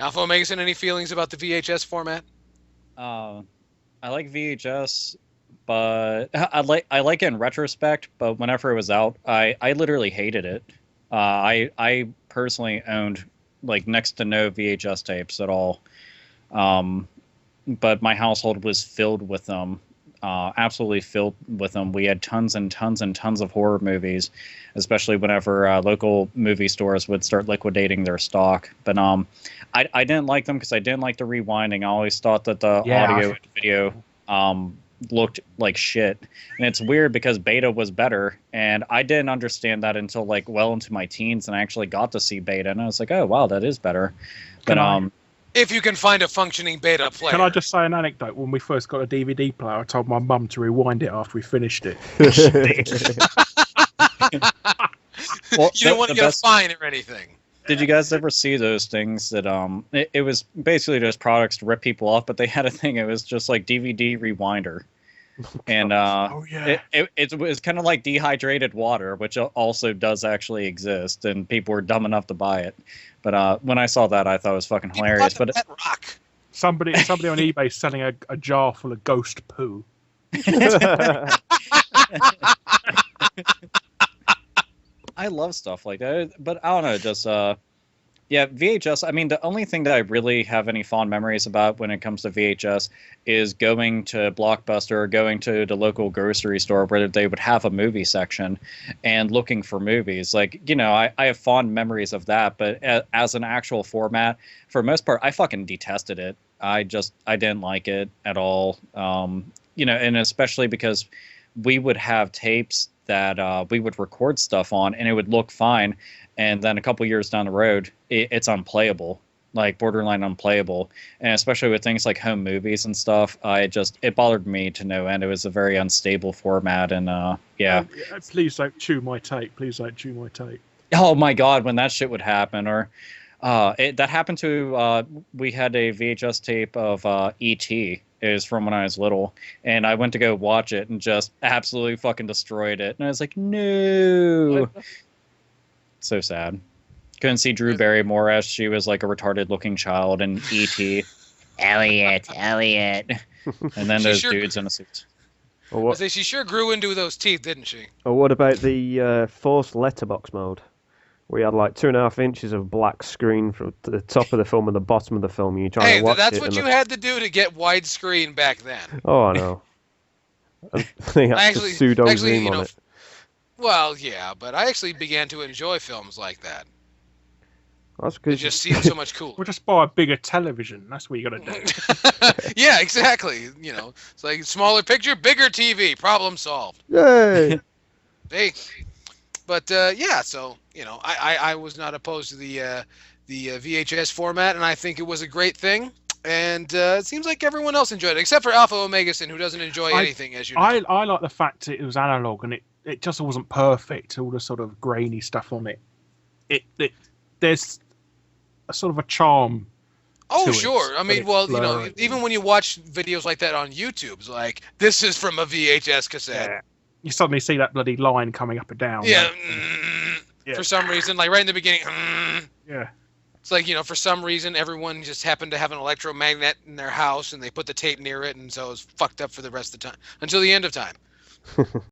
Alpha Omegason, any feelings about the VHS format? Uh, I like VHS, but I like it in retrospect. But whenever it was out, I literally hated it. I personally owned like next to no VHS tapes at all. Um, but my household was filled with them, absolutely filled with them. We had tons and tons and tons of horror movies, especially whenever local movie stores would start liquidating their stock. But I didn't like them because I didn't like the rewinding. I always thought that the Yeah, audio and video looked like shit. And it's weird because beta was better, and I didn't understand that until like well into my teens, and I actually got to see beta, and I was like, oh wow, that is better. But If you can find a functioning beta player. Can I just say an anecdote? When we first got a DVD player, I told my mum to rewind it after we finished it. well, you don't want to get a fine or anything. Did you guys ever see those things that it was basically just products to rip people off, but they had a thing, it was just like DVD rewinder. And it was kind of like dehydrated water, which also does actually exist, and people were dumb enough to buy it. But when I saw that, I thought it was fucking hilarious. But rock. Somebody on eBay is selling a jar full of ghost poo. I love stuff like that, but I don't know, just yeah, VHS. I mean, the only thing that I really have any fond memories about when it comes to VHS is going to Blockbuster or going to the local grocery store where they would have a movie section and looking for movies. Like, you know, I have fond memories of that, but as an actual format, for the most part, I fucking detested it. I didn't like it at all. You know, and especially because we would have tapes that we would record stuff on, and it would look fine, and then a couple years down the road, it's unplayable, like borderline unplayable. And especially with things like home movies and stuff, it bothered me to no end. It was a very unstable format, and yeah. Please don't chew my tape. Please don't chew my tape. Oh my god, when that shit would happen, or that happened to we had a VHS tape of E.T. It was from when I was little, and I went to go watch it and just absolutely fucking destroyed it. And I was like, no. So sad. Couldn't see Drew Barrymore as she was like a retarded looking child in E.T. Elliot. And then those dudes in the suits. She sure grew into those teeth, didn't she? Or what about the forced letterbox mode? We had like 2.5 inches of black screen from the top of the film and the bottom of the film. And you're trying to watch that's what you had to do to get widescreen back then. Oh, I know. They had to pseudo zoom on it. Well, yeah, but I actually began to enjoy films like that. That's good. It just seemed so much cooler. We'll just buy a bigger television. That's what you got to do. Yeah, exactly. You know, it's like smaller picture, bigger TV. Problem solved. Yay! Hey. But yeah, so you know, I was not opposed to the VHS format, and I think it was a great thing. And it seems like everyone else enjoyed it, except for Alpha Omegason, who doesn't enjoy anything, as you know. I like the fact it was analog, and it just wasn't perfect. All the sort of grainy stuff on it. There's a sort of a charm. Oh, sure. I mean, well, you know, even when you watch videos like that on YouTube, it's like, this is from a VHS cassette. Yeah. You suddenly see that bloody line coming up and down. Yeah. Yeah. For some reason, like right in the beginning. Yeah. It's like, you know, for some reason, everyone just happened to have an electromagnet in their house, and they put the tape near it, and so it was fucked up for the rest of the time. Until the end of time.